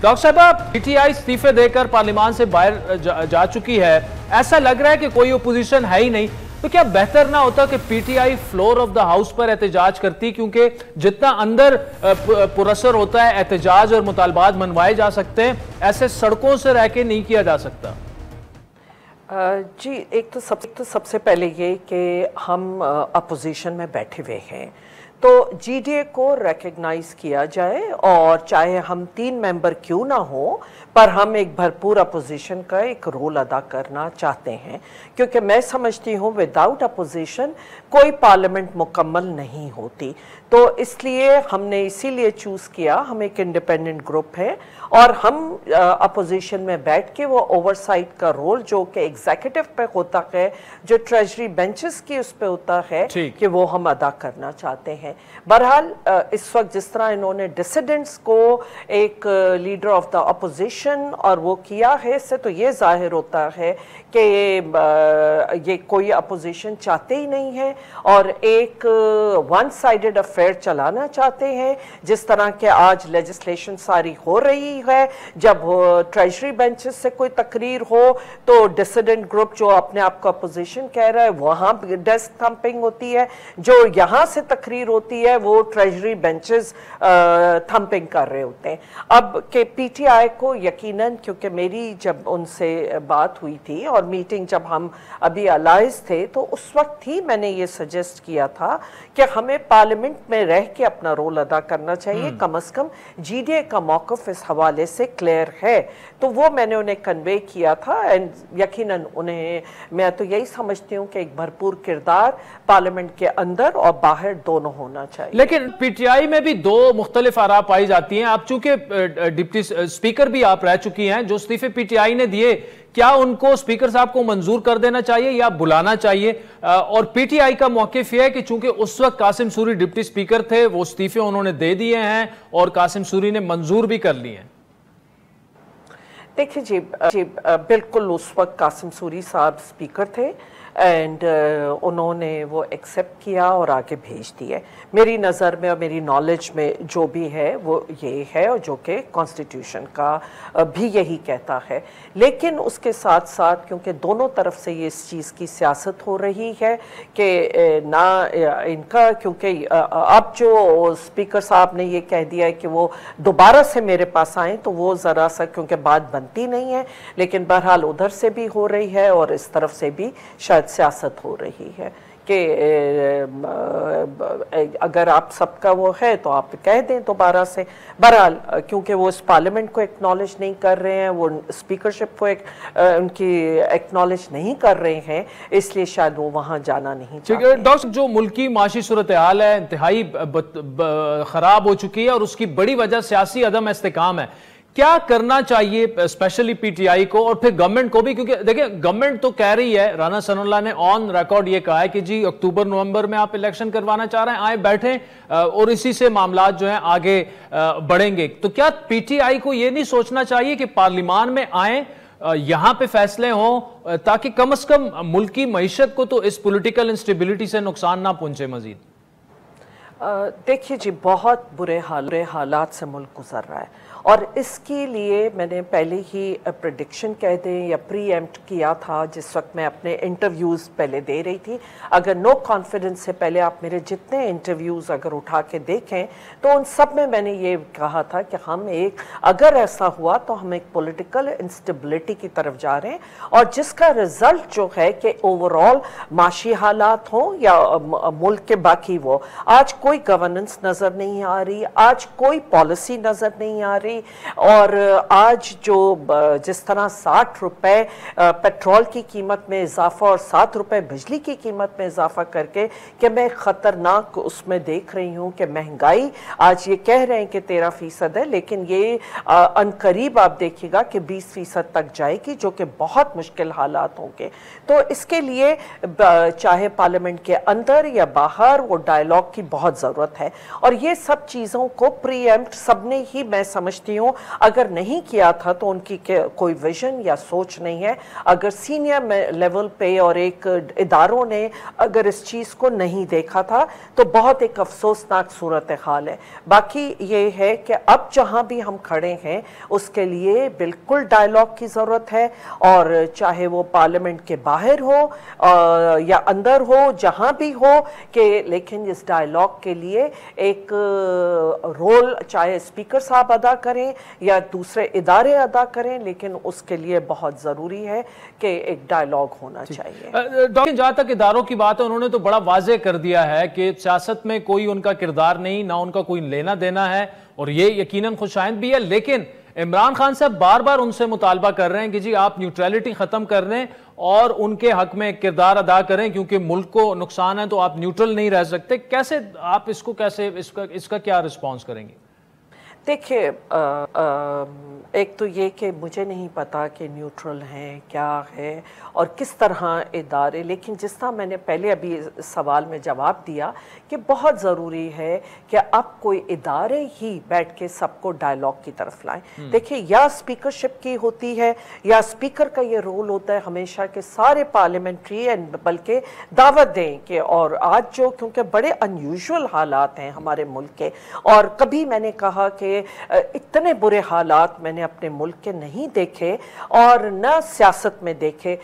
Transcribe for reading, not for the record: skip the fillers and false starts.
Doctor साहब, PTI इस्तीफे देकर पार्लियामान से बाहर जा चुकी है, ऐसा लग रहा है कि कोई ओपोजिशन है ही नहीं, तो क्या बेहतर ना होता कि PTI floor of the house पर एहतजाज करती, क्योंकि जितना अंदर पुरअसर होता है एहतजाज और मुतालबात मनवाए जा सकते हैं, ऐसे सड़कों से रह के नहीं किया जा सकता। जी, एक तो सबसे पहले ये कि हम अपोजिशन में बैठे हुए हैं, तो जीडीए को रिकग्नाइज किया जाए, और चाहे हम 3 मेंबर क्यों ना हो, पर हम एक भरपूर अपोजिशन का एक रोल अदा करना चाहते हैं, क्योंकि मैं समझती हूँ विदाउट अपोजिशन कोई पार्लियामेंट मुकम्मल नहीं होती। तो इसलिए हमने इसीलिए चूज़ किया, हम एक इंडिपेंडेंट ग्रुप है और हम अपोजिशन में बैठ के वो ओवरसाइट का रोल जो कि एग्जीक्यूटिव पे होता है, जो ट्रेजरी बेंचेस की उस पे होता है, कि वो हम अदा करना चाहते हैं। बहरहाल इस वक्त जिस तरह इन्होंने डिसिडेंट्स को एक लीडर ऑफ द अपोजिशन और वो किया है, इससे तो ये जाहिर होता है कि ये कोई अपोजिशन चाहते ही नहीं है और एक वन साइडेड अफेयर चलाना चाहते हैं। जिस तरह के आज लेजिस्लेशन सारी हो रही है, जब ट्रेजरी बेंचेस से कोई तकरीर हो तो डिसिडेंट ग्रुप जो अपने आप को अपोजिशन कह रहा है वहाँ डेस्क थम्पिंग होती है, जो यहाँ से तकरीर होती है वो ट्रेजरी बेंचेस थम्पिंग कर रहे होते हैं। अब के पीटीआई को यकीनन, क्योंकि मेरी जब उनसे बात हुई थी और मीटिंग जब हम अभी अलाइज थे, तो उस वक्त ही मैंने ये सजेस्ट किया था कि हमें पार्लियामेंट में रह के अपना रोल अदा करना चाहिए। कम से कम जीडीए का मौक़िफ़ इस हवाले से क्लियर है, तो वो मैंने उन्हें कन्वे किया था। एंड यकीनन उन्हें, मैं तो यही समझती हूँ कि एक भरपूर किरदार पार्लियामेंट के अंदर और बाहर दोनों होना चाहिए। लेकिन पीटीआई में भी 2 मुख्तलिफ आरा पाई जाती हैं। आप चूंकि डिप्टी स्पीकर भी आप रह चुकी हैं, जो इस्तीफे पीटीआई ने दिए, क्या उनको स्पीकर साहब को मंजूर कर देना चाहिए या बुलाना चाहिए? और पीटीआई का मौक़िफ़ यह है कि चूंकि उस वक्त कासिम सूरी डिप्टी स्पीकर थे, वो इस्तीफे उन्होंने दे दिए हैं और कासिम सूरी ने मंजूर भी कर लिए हैं। देखिए जी, बिल्कुल उस वक्त कासिम सूरी साहब स्पीकर थे एंड उन्होंने वो एक्सेप्ट किया और आगे भेज दिए। मेरी नज़र में और मेरी नॉलेज में जो भी है वो ये है, और जो कि कॉन्स्टिट्यूशन का भी यही कहता है। लेकिन उसके साथ साथ क्योंकि दोनों तरफ से ये इस चीज़ की सियासत हो रही है कि ना इनका, क्योंकि अब जो स्पीकर साहब ने ये कह दिया है कि वो दोबारा से मेरे पास आए, तो वो ज़रा सा क्योंकि बात बनती नहीं है, लेकिन बहरहाल उधर से भी हो रही है और इस तरफ से भी शायद सियासत हो रही है कि अगर आप सबका वो है तो आप कह दें दोबारा से। बहरहाल क्योंकि वो इस पार्लियामेंट को एक्नॉलेज नहीं कर रहे हैं, वो स्पीकरशिप को उनकी एक्नॉलेज नहीं कर रहे हैं, इसलिए शायद वो वहाँ जाना नहीं चाहते। डॉक्टर, जो मुल्की माशी सूरत हाल है इंतहाई खराब हो चुकी है और उसकी बड़ी वजह सियासी अदम इस्तेकाम है, क्या करना चाहिए स्पेशली पीटीआई को और फिर गवर्नमेंट को भी? क्योंकि देखिए, गवर्नमेंट तो कह रही है, राना सनाउल्लाह ने ऑन रिकॉर्ड ये कहा है कि जी अक्टूबर नवंबर में आप इलेक्शन करवाना चाह रहे हैं, आए बैठे और इसी से मामला जो है आगे बढ़ेंगे। तो क्या पीटीआई को ये नहीं सोचना चाहिए कि पार्लियामान में आए, यहां पे फैसले हों, ताकि कम से कम मुल्क की मईशत को तो इस पॉलिटिकल इंस्टेबिलिटी से नुकसान ना पहुंचे मजीद? देखिए जी, बहुत बुरे हालात से मुल्क गुजर रहा है और इसके लिए मैंने पहले ही प्रेडिक्शन कह दें या प्रीएम्प्ट किया था जिस वक्त मैं अपने इंटरव्यूज़ पहले दे रही थी। अगर नो कॉन्फिडेंस से पहले आप मेरे जितने इंटरव्यूज़ अगर उठा के देखें तो उन सब में मैंने ये कहा था कि हम एक, अगर ऐसा हुआ तो हम एक पॉलिटिकल इंस्टेबिलिटी की तरफ जा रहे हैं और जिसका रिजल्ट जो है कि ओवरऑल माशी हालात हों या मुल्क के बाकी, वो आज कोई गवर्नेंस नज़र नहीं आ रही, आज कोई पॉलिसी नज़र नहीं आ रही, और आज जो जिस तरह 60 रुपए पेट्रोल की कीमत में इजाफा और 7 रुपए बिजली की कीमत में इजाफा करके कि मैं ख़तरनाक उसमें देख रही हूँ कि महंगाई आज ये कह रहे हैं कि 13% है, लेकिन ये अनकरीब आप देखिएगा कि 20% तक जाएगी, जो कि बहुत मुश्किल हालात होंगे। तो इसके लिए चाहे पार्लियामेंट के अंदर या बाहर वो डायलॉग की बहुत ज़रूरत है और ये सब चीज़ों को प्रीएम्प्ट सबने ही, मैं समझ समझती हूँ अगर नहीं किया था तो उनकी कोई विजन या सोच नहीं है। अगर सीनियर लेवल पे और एक इदारों ने अगर इस चीज़ को नहीं देखा था तो बहुत एक अफसोसनाक सूरत हाल है। बाकी ये है कि अब जहाँ भी हम खड़े हैं उसके लिए बिल्कुल डायलॉग की ज़रूरत है, और चाहे वो पार्लियामेंट के बाहर हो या अंदर हो, जहाँ भी हो कि लेकिन इस डायलॉग के लिए एक रोल चाहे स्पीकर साहब अदा करें या दूसरे इदारे अदा करें, लेकिन उसके लिए बहुत ज़रूरी है कि एक डायलॉग होना चाहिए। डॉक्टर, जहाँ तक इदारों की बात है, उन्होंने तो बड़ा वाजे कर दिया है कि सियासत में कोई उनका किरदार नहीं, ना उनका कोई लेना देना है, और ये यकीनन खुशाइंद भी है। लेकिन इमरान खान साहब बार बार उनसे मुतालबा कर रहे हैं कि जी आप न्यूट्रलिटी खत्म कर दें और उनके हक में किरदार अदा करें, क्योंकि मुल्क को नुकसान है तो आप न्यूट्रल नहीं रह सकते। कैसे आप इसको इसका क्या रिस्पॉन्स करेंगे? देखिए, एक तो ये कि मुझे नहीं पता कि न्यूट्रल हैं क्या है और किस तरह इदारे, लेकिन जिस तरह मैंने पहले अभी सवाल में जवाब दिया कि बहुत ज़रूरी है कि अब कोई इदारे ही बैठ के सबको डायलॉग की तरफ लाएं। देखिए, या स्पीकरशिप की होती है या स्पीकर का ये रोल होता है हमेशा कि सारे पार्लियामेंट्री एंड बल्कि दावत दें कि, और आज जो क्योंकि बड़े अनयूजुअल हालात हैं हमारे मुल्क के, और कभी मैंने कहा कि इतने बुरे हालात मैंने अपने मुल्क के नहीं देखे और न सियासत में देखे।